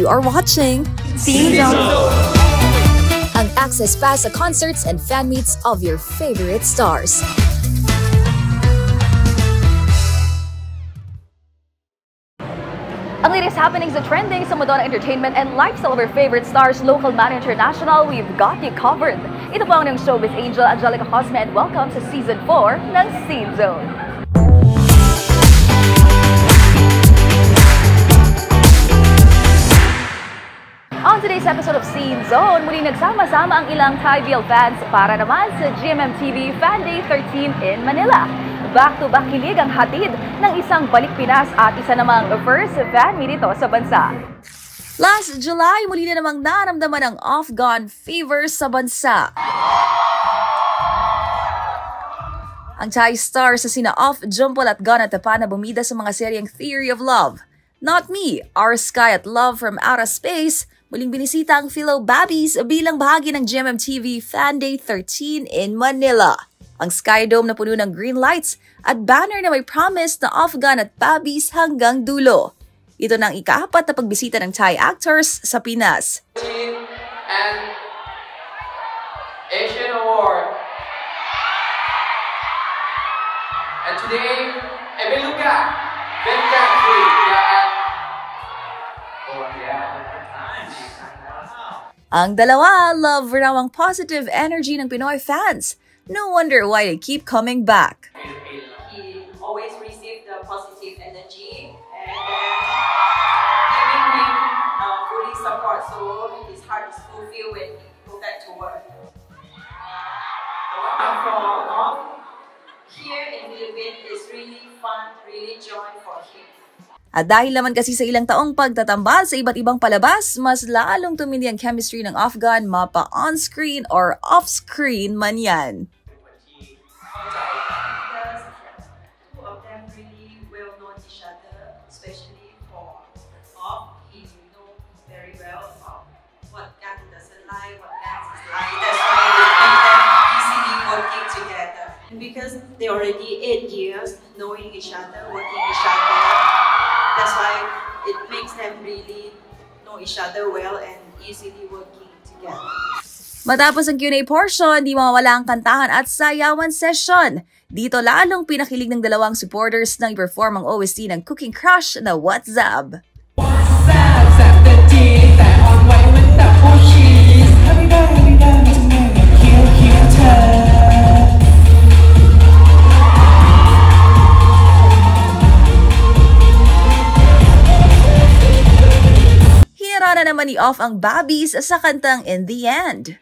You are watching Scene Zone, ang access pass sa concerts and fan meets of your favorite stars. ang latest happenings at trending sa Madonna Entertainment and lifestyle of our favorite stars, local man international, we've got you covered. Ito po ang inyong showbiz angel, Angelica Cosme, and welcome sa Season 4 ng Scene Zone. On today's episode of Scene Zone, muli nagsama-sama ang ilang Thai-BL fans para naman sa GMMTV Fan Day 13 in Manila. Back-to-back kilig ang hatid ng isang balik Pinas at isa namang first fan meet dito sa bansa. Last July, muli na namang naramdaman ang off-gone fever sa bansa. Ang Thai stars sa sina Off, Jumpol at Gon at Tapan na bumida sa mga seryeng Theory of Love, Not Me, Our Sky at Love from Outer Space, muling binisita ang Philo Babbies bilang bahagi ng GMMTV Fan Day 13 in Manila. Ang Sky Dome na puno ng green lights at banner na may promise na Off-Gun at Babbies hanggang dulo. Ito na ang ika-4 na pagbisita ng Thai actors sa Pinas. And Asian Award. And today, Ebeluga, Benka Tree. Ang dalawa, love raw ang positive energy ng Pinoy fans. No wonder why they keep coming back. He always received the positive energy and giving him fully support, so his heart is fulfilled when he go back to work. From here in Philippines is really fun, really joy for him. At dahil naman kasi sa ilang taong pagtatambal sa iba't ibang palabas, mas lalong tumindi ang chemistry ng Off-Gun, mapa on-screen or off-screen man yan. Because two of them really well know each other, especially for Off. He know very well what Gan doesn't like, what Gan is like. That's why they make them easily working together. And because they already 8 years knowing each other, working each other. That's why it makes them really know each other well and easily working together. Matapos ang Q&A portion, di mawawala ang kantahan at sayawan session. Dito lalong pinakilig ng dalawang supporters nang i-perform ang OST ng Cooking Crush na What's Up. Hinara na naman ni Off ang Babbies sa kantang In the End.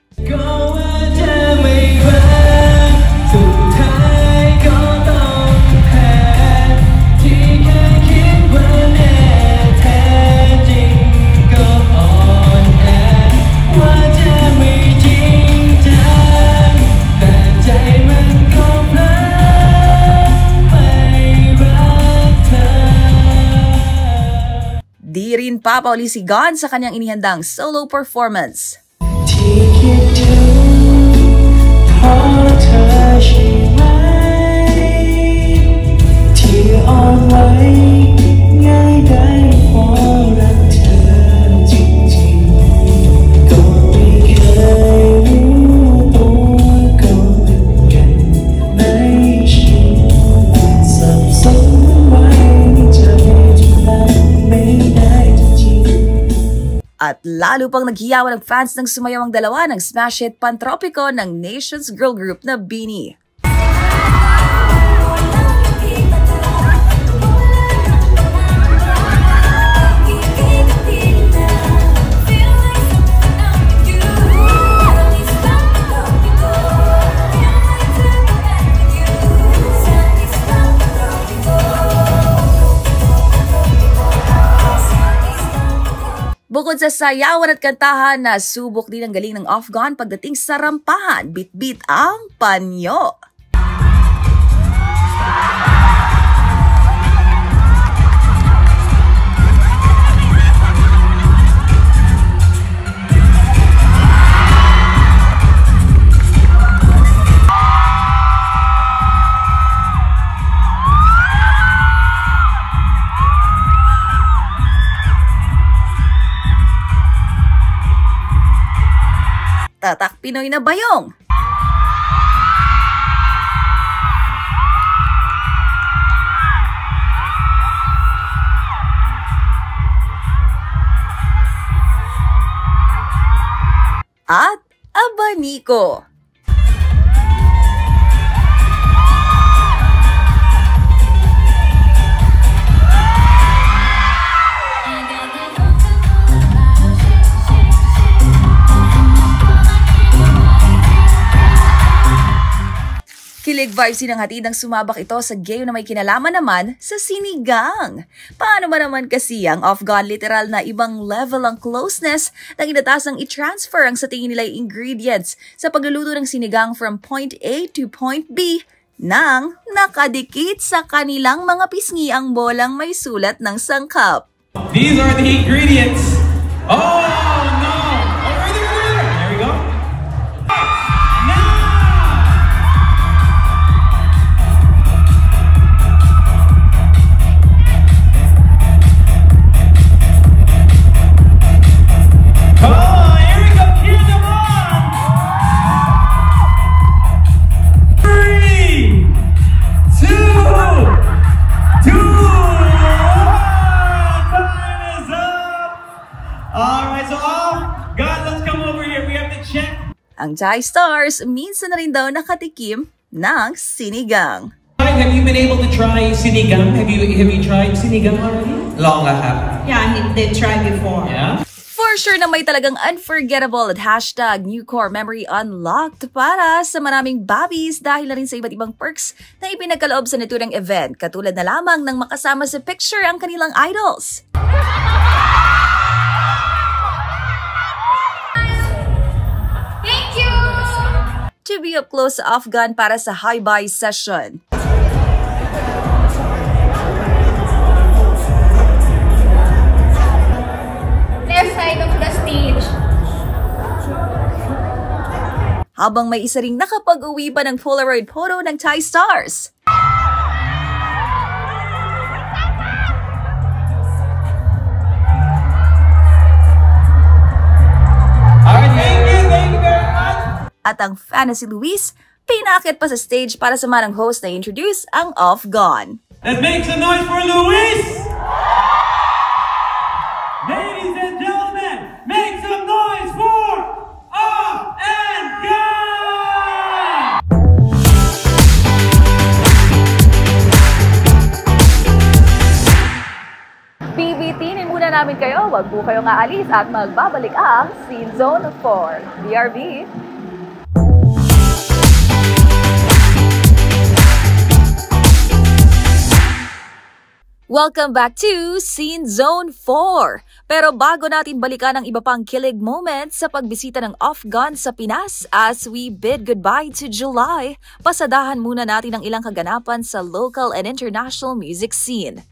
Di rin papauli si Gon sa kanyang inihandang solo performance. At lalo pang naghiyawan ng fans ng sumayaw ang dalawa ng smash hit Pantropiko ng Nations girl group na BINI. Bukod sa sayawan at kantahan, nasubok din ang galing ng Off-Gun pagdating sa rampahan, bit-bit ang panyo. Pinoy na bayong. At abaniko. Kilig vibes din ang hatid ng sumabak ito sa game na may kinalaman naman sa sinigang. Paano ba naman kasi ang off-gun literal na ibang level ang closeness na inatasang i-transfer ang sa tingin nila ingredients sa pagluluto ng sinigang from point A to point B nang nakadikit sa kanilang mga pisngi ang bolang may sulat ng sangkap. These are the ingredients. Oh no! Oh, right there! There we go. Ang Chai Stars minsan na rin daw nakatikim ng sinigang. Have you been able to try sinigang? Have you tried sinigang already? Long lahap. Yeah, he did try before. Yeah. For sure na may talagang unforgettable at hashtag new core memory unlocked para sa maraming babis dahil na rin sa iba't ibang perks na ipinagkaloob sa naturang event, katulad na lamang ng makasama sa picture ang kanilang idols. Thank you! To be up close sa off-gun para sa high-buy session. Left side of the stage. Habang may isa ring nakapag-uwi pa ng Polaroid photo ng Chai Stars. Thank you very much. At ang fan na si Luis, pinakit pa sa stage para sa manang host na introduce ang off-gun. Let's make some noise for Luis! Ladies and gentlemen, make some noise for Off and Gun! Bibitinin muna namin kayo, wag po kayong aalis at magbabalik ang Scene Zone 4. BRB! Welcome back to Scene Zone 4! Pero bago natin balikan ang iba pang kilig moments sa pagbisita ng off-gun sa Pinas as we bid goodbye to July, pasadahan muna natin ang ilang kaganapan sa local and international music scene.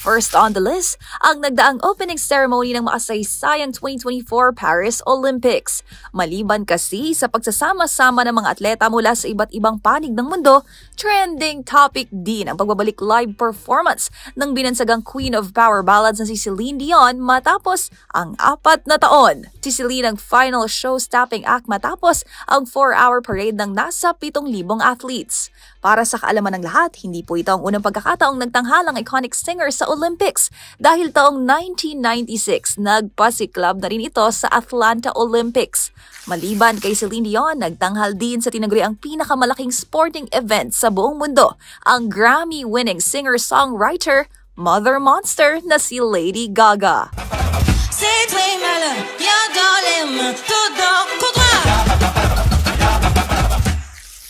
First on the list, ang nagdaang opening ceremony ng makasaysayang 2024 Paris Olympics. Maliban kasi sa pagsasama-sama ng mga atleta mula sa iba't ibang panig ng mundo, trending topic din ang pagbabalik live performance ng binansagang Queen of Power Ballads na si Celine Dion matapos ang 4 na taon. Si Celine ang final show-stopping act matapos ang 4-hour parade ng nasa 7,000 athletes. Para sa kaalaman ng lahat, hindi po ito ang unang pagkakataong nagtanghalang iconic singer sa Olympics dahil taong 1996 nagpasiklab na rin ito sa Atlanta Olympics. Maliban kay Celine Dion, nagtanghal din sa tinaguriang pinakamalaking sporting event sa buong mundo, ang Grammy-winning singer-songwriter Mother Monster na si Lady Gaga.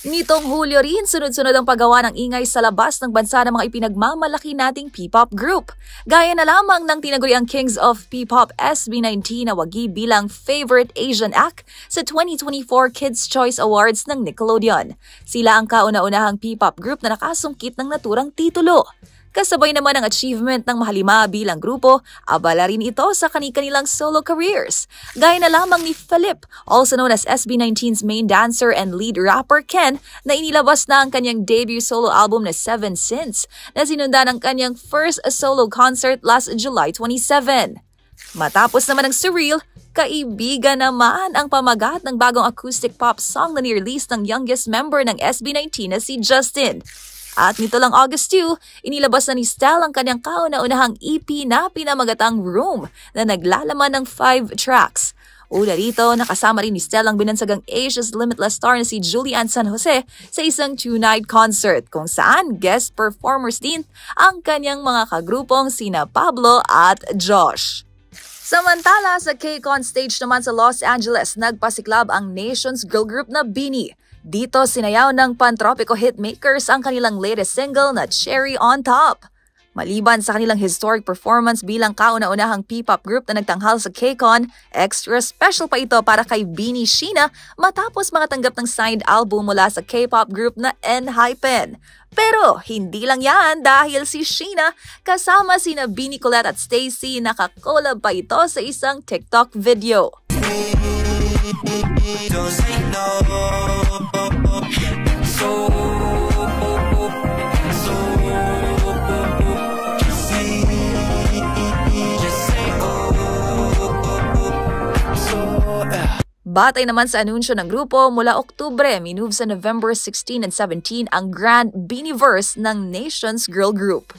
Nitong Hulyo rin, sunod-sunod ang paggawa ng ingay sa labas ng bansa ng mga ipinagmamalaki nating P-pop group. Gaya na lamang ng tinaguriang Kings of P-pop SB19 na wagi bilang Favorite Asian Act sa 2024 Kids' Choice Awards ng Nickelodeon. Sila ang kauna-unahang P-pop group na nakasungkit ng naturang titulo. Kasabay naman ang achievement ng mahalima bilang grupo, abala rin ito sa kanilang solo careers. Gaya na lamang ni Philip, also known as SB19's main dancer and lead rapper Ken, na inilabas na ang kanyang debut solo album na 7 Sins, na sinundan ng kanyang first solo concert last July 27. Matapos naman ang surreal, Kaibigan naman ang pamagat ng bagong acoustic pop song na ni-release ng youngest member ng SB19 na si Justin. At nito lang August 2, inilabas na ni Stell ang kanyang kauna-unahang EP na pinamagatang Room na naglalaman ng 5 tracks. Una rito, nakasama rin ni Stell ang binansagang Asia's Limitless star na si Julian San Jose sa isang 2-night concert kung saan guest performers din ang kanyang mga kagrupong sina Pablo at Josh. Samantala, sa KCON stage naman sa Los Angeles, nagpasiklab ang Nations girl group na BINI. Dito sinayaw ng Pantropiko hitmakers ang kanilang latest single na Cherry on Top. Maliban sa kanilang historic performance bilang kauna-unahang P-pop group na nagtanghal sa KCON, extra special pa ito para kay BINI Sheena matapos makatanggap ng signed album mula sa K-pop group na ENHYPEN. Pero hindi lang yan dahil si Sheena kasama sina BINI Colette at Stacy nakakolab pa ito sa isang TikTok video. Batay naman sa anunsyo ng grupo, mula Oktubre, minove sa November 16 and 17 ang Grand BINIverse ng Nations Girl Group.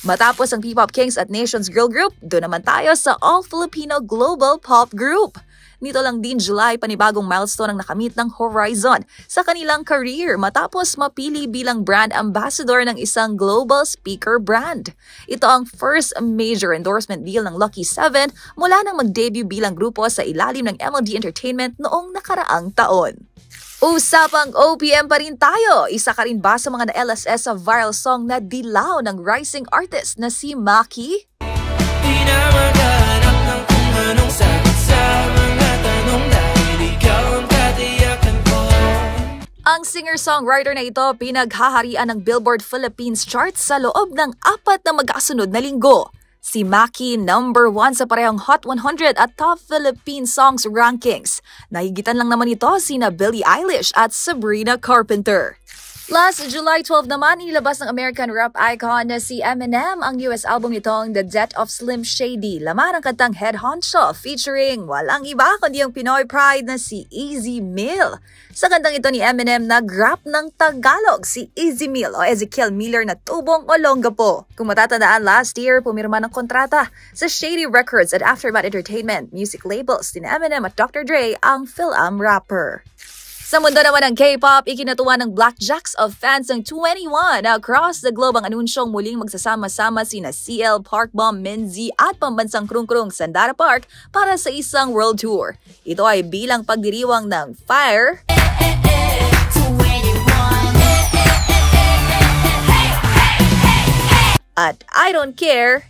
Matapos ang P-Pop Kings at Nations Girl Group, doon naman tayo sa All-Filipino Global Pop Group. Nito lang din July, panibagong milestone ang nakamit ng Horizon sa kanilang career matapos mapili bilang brand ambassador ng isang global speaker brand. Ito ang first major endorsement deal ng Lucky 7 mula nang mag-debut bilang grupo sa ilalim ng MLD Entertainment noong nakaraang taon. Usapang OPM pa rin tayo. Isa ka rin ba sa mga na-LSS sa viral song na Dilaw ng rising artist na si Maki? Di na maghanap ng kung anong sagot sa mga tanong dahil ikaw ang katiyakan ko. Ang singer-songwriter na ito pinaghaharian ng Billboard Philippines chart sa loob ng 4 na magkasunod na linggo. Si Maki, number 1 sa parehong Hot 100 at Top Philippine Songs rankings. Nahigitan lang naman ito sina Billie Eilish at Sabrina Carpenter. Last July 12 naman, inilabas ng American rap icon na si Eminem ang US album nitong The Death of Slim Shady. Laman ang kantang Head Honcho featuring walang iba kundi ang Pinoy pride na si Easy Mill. Sa kantang ito ni Eminem, nag-rap ng Tagalog si Easy Mill o Ezekiel Miller na tubong Olongapo. Kung matatandaan, last year pumirma ng kontrata sa Shady Records at Aftermath Entertainment music labels ni Eminem at Dr. Dre ang Fil-Am rapper. Sa mundo naman ng K-pop, ikinatuwa ng Blackjacks of fans ng 21 na across the globe ang anunsyong muling magsasama-sama sina CL, Parkbomb, Minzy at pambansang krung-krung Sandara Park para sa isang world tour. Ito ay bilang pagdiriwang ng Fire at I Don't Care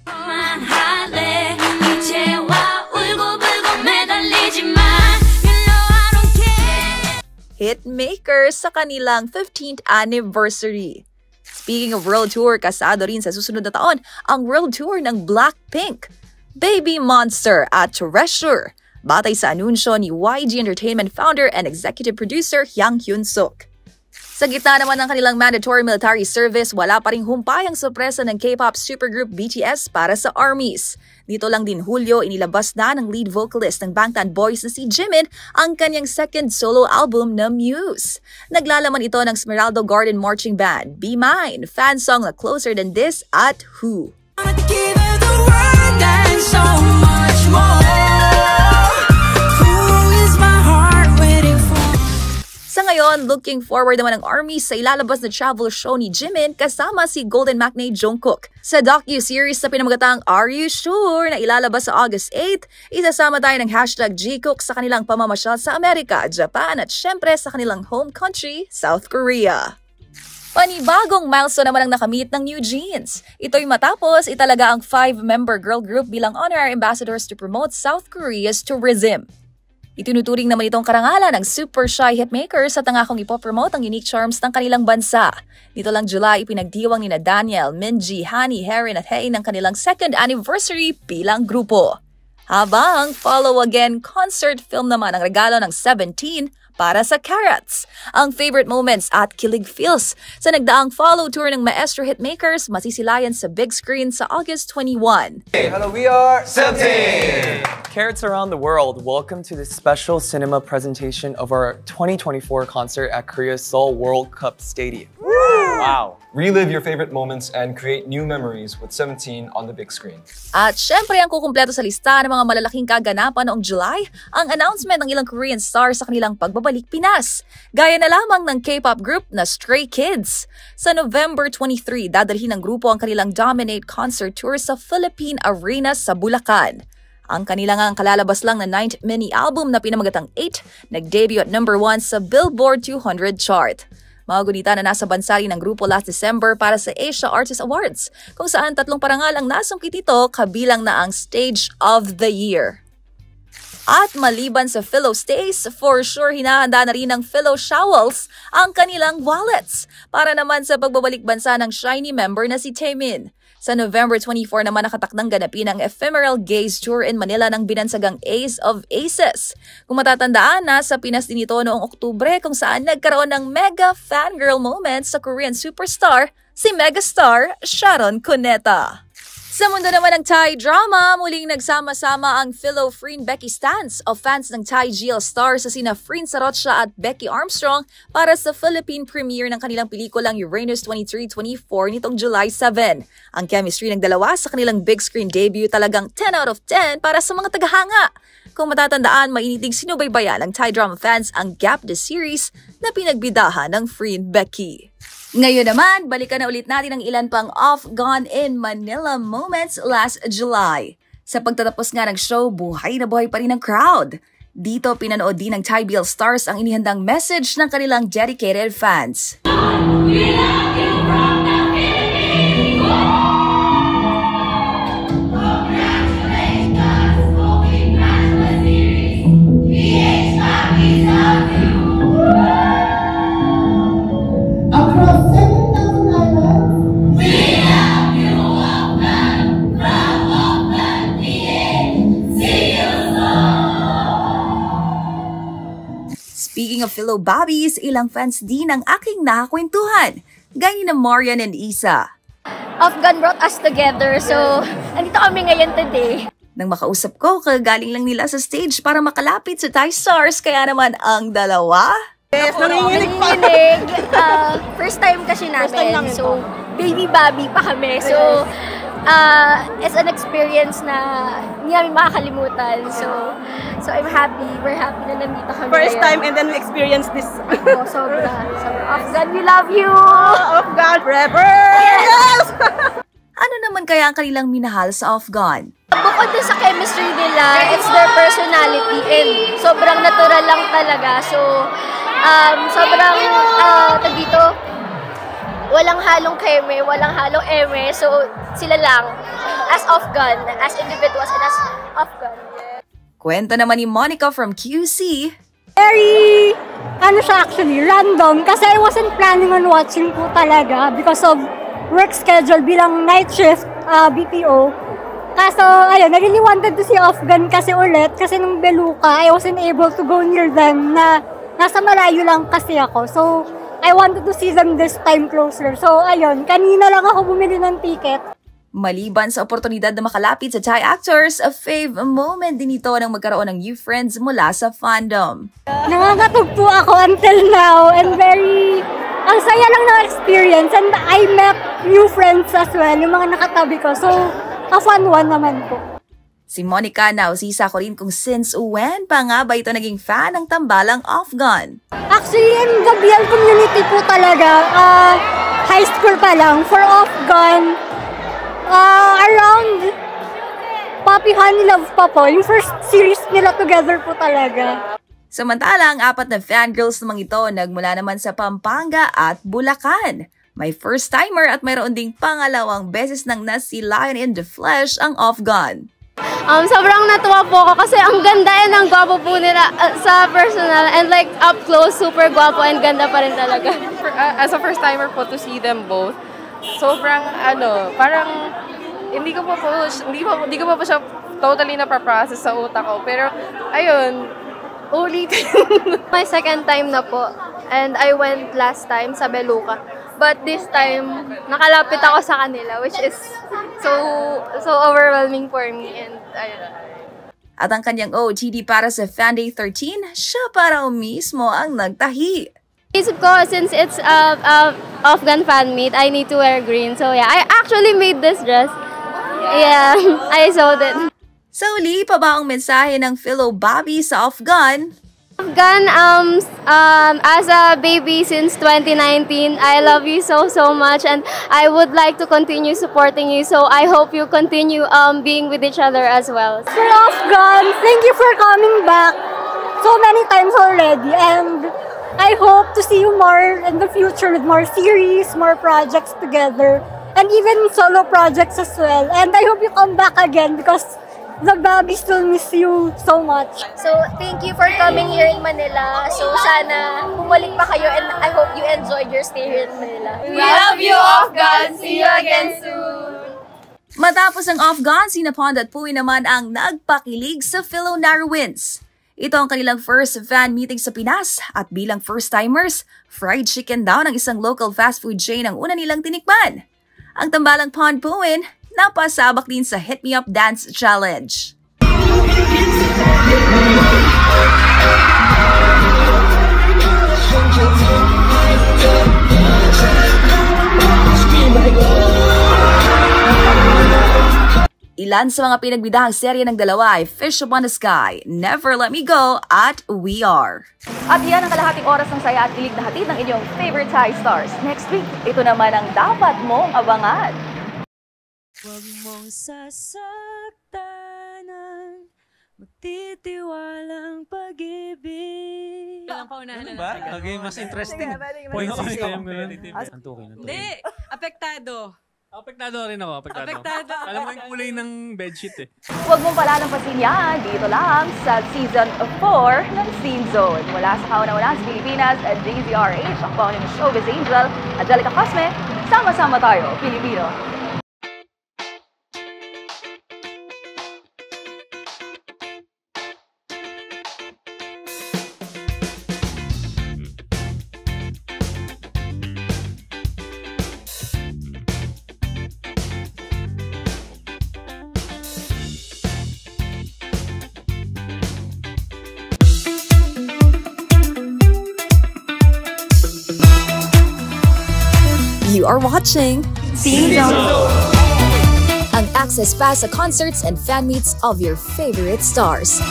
hitmakers sa kanilang 15th anniversary. Speaking of world tour, kasado rin sa susunod na taon ang world tour ng Blackpink, Baby Monster at Treasure, batay sa anunsyo ni YG Entertainment founder and executive producer Yang Hyun-suk. Sa gitna naman ng kanilang mandatory military service, wala pa ring humpay ang sorpresa ng K-pop supergroup BTS para sa armies. Dito lang din Hulyo, inilabas na ng lead vocalist ng Bangtan Boys na si Jimin ang kanyang second solo album na Muse. Naglalaman ito ng Smeraldo Garden Marching Band, Be Mine, fan song na Closer Than This at Who. Sa ngayon, looking forward naman ang ARMY sa ilalabas na travel show ni Jimin kasama si Golden Maknae Jungkook. Sa docu-series na pinamagatang Are You Sure na ilalabas sa August 8, isasama tayo ng #Gcook sa kanilang pamamasyal sa Amerika, Japan at syempre sa kanilang home country, South Korea. Panibagong milestone naman ang nakamit ng New Jeans. Ito'y matapos italaga ang 5-member girl group bilang honorary ambassadors to promote South Korea's tourism. Itinuturing naman itong karangalan ng super shy hitmakers sa tangakong ipopromote ang unique charms ng kanilang bansa. Dito lang July, ipinagdiwang ni Daniel, Minji, Hani, Herin at Hae ng kanilang 2nd anniversary bilang grupo. Habang Follow Again concert film naman ang regalo ng 17 para sa Carrots. Ang favorite moments at kilig feels sa nagdaang follow tour ng Maestro Hitmakers masisilayan sa big screen sa August 21. Hello, we are 17! Carrots around the world, welcome to this special cinema presentation of our 2024 concert at Korea's Seoul World Cup Stadium. Wow! Relive your favorite moments and create new memories with 17 on the big screen. At syempre ang kukumpleto sa lista ng mga malalaking kaganapan noong July, ang announcement ng ilang Korean stars sa kanilang pagbabalik Pinas. Gaya na lamang ng K-pop group na Stray Kids. Sa November 23, dadalhin ng grupo ang kanilang Dominate concert tour sa Philippine Arena sa Bulacan. Ang kanilang kalalabas lang na 9th mini album na pinamagatang 8, nag-debut at number 1 sa Billboard 200 chart. Mga gunita na nasa bansa rin ng grupo last December para sa Asia Artist Awards, kung saan 3 parangal ang nasungkit nito, kabilang na ang Stage of the Year. At maliban sa Philo Stays, for sure hinahanda na rin ng Philo Showels ang kanilang wallets para naman sa pagbabalik bansa ng SHINee member na si Taemin. Sa November 24 naman nakatakdang ganapin ang Ephemeral Gaze Tour in Manila ng binansagang Ace of Aces. Kung matatandaan, nasa Pinas din ito noong Oktubre kung saan nagkaroon ng mega fangirl moment sa Korean superstar, si megastar Sharon Cuneta. Sa mundo naman ng Thai drama, muling nagsama-sama ang Philo Freen Becky Stans o fans ng Thai GL stars sa sina Freen Sarocha at Becky Armstrong para sa Philippine premiere ng kanilang pelikulang Uranus 2324 nitong July 7. Ang chemistry ng dalawa sa kanilang big screen debut talagang 10 out of 10 para sa mga tagahanga. Kung matatandaan, mainiting sinubaybayan ng Thai drama fans ang Gap the series na pinagbidahan ng Freen Becky. Ngayon naman, balikan na ulit natin ang ilan pang off-gone in Manila moments last July. Sa pagtatapos nga ng show, buhay na buhay pa rin ang crowd. Dito, pinanood din ng Thai BL stars ang inihandang message ng kanilang dedicated fans. Speaking of Philo Babbies, ilang fans din ang aking nakakwentuhan, gaya na Marian and Isa. Afghan brought us together, so andito kami ngayon today. Nang makausap ko, kagaling lang nila sa stage para makalapit sa Thai stars, kaya naman ang dalawa. Yes, nanginginig. First time kasi namin, so baby Bobby pa kami. So, it's an experience na hindi namin makakalimutan. So I'm happy. We're happy na nandito kami. First time and then we experience this. Oh, sobra. Afghan, we love you! Afghan forever! Yes! Ano naman kaya ang kanilang minahal sa Afghan? Bukod din sa chemistry nila, it's their personality and sobrang natural lang talaga. So, sobrang, dito, walang halong keme, walang halong eme. So, sila lang. As Afghan, as individuals and as Afghan. Kwento naman ni Monica from QC. Very, siya actually, random. Kasi I wasn't planning on watching po talaga because of work schedule bilang night shift BPO. Kaso, ayun, I really wanted to see Afghan kasi ulit. Kasi nung Beluca, I wasn't able to go near them na nasa malayo lang kasi ako. So, I wanted to see them this time closer. So, ayun, kanina lang ako bumili ng ticket. Maliban sa oportunidad na makalapit sa Thai actors, a fave moment din ito nang magkaroon ng new friends mula sa fandom. Nangangatog po ako until now and ang saya lang ng experience and I met new friends as well, yung mga nakatabi ko. So, a fun one naman po. Si Monica nausisa ko rin kung since when pa nga ba ito naging fan ng tambalang Afghan. Actually, in the BL community po talaga, high school pa lang, for Afghan, around Poppy Honey Love pa po, yung first series nila together po talaga. Samantala, ang 4 na fangirls namang ito nagmula naman sa Pampanga at Bulacan. May first-timer at mayroon ding pangalawang beses nang nasilayan in the flesh ang Afghan. Sobrang natuwa po ako kasi ang ganda and ang gwapo po nila sa personal and like up close, super gwapo and ganda pa rin talaga. As a first-timer po to see them both, sobrang parang hindi ko pa po siya totally na-process sa utak ko. Pero ayun, Ulitin. My second time na po. And I went last time sa Beluca. But this time, nakalapit ako sa kanila, which is so overwhelming for me. And ayun. At ang kanyang OOTD para sa Fan Day 13, siya para mismo ang nagtahi. Isip ko, since it's Afghan fan meet, I need to wear green. So yeah, I actually made this dress. Yeah, I sewed it. Sa uli, pa ba ang mensahe ng Philo Bobby sa Afghan? Afghan, as a baby since 2019, I love you so much, and I would like to continue supporting you. So I hope you continue being with each other as well. For Afghan, thank you for coming back so many times already, and I hope to see you more in the future with more series, more projects together, and even solo projects as well. And I hope you come back again because the Bobby still miss you so much. So, thank you for coming here in Manila. So, sana bumalik pa kayo, and I hope you enjoyed your stay here in Manila. We love you, Afghan! See you again soon! Matapos ang Afghan, sina Pond at Puy naman ang nagpakilig sa Philo Narrowins. Ito ang kanilang first fan meeting sa Pinas at bilang first-timers, fried chicken daw ng isang local fast food chain ang una nilang tinikman. Ang tambalang Pond Puin, napasabak din sa Hit Me Up Dance Challenge. Ilan sa mga pinagbidahang serye ng dalawa ay Fish Upon the Sky, Never Let Me Go, at We Are. At yan ang kalahating oras ng saya at kilig na hatid ng inyong favorite Thai stars. Next week, ito naman ang dapat mong abangan. Huwag mong sasaktanan, magtitiwalang pag-ibig. Ilang paunahan na ba? Okay, mas interesting. Point ko ito yung antukin. Hindi, apektado. Apektado rin ako, apektado. Alam mo yung kulay ng bedsheet eh. Huwag mong palalampasin yan dito lang sa Season 4 ng Scene Zone. Mula sa kauna-una sa Pilipinas, DZRH, ang paunin ng Showbiz Angel, Angelica Cosme, sama-sama tayo, Pilipino. You are watching Scene Zone, ang access pass sa concerts and fan meets of your favorite stars.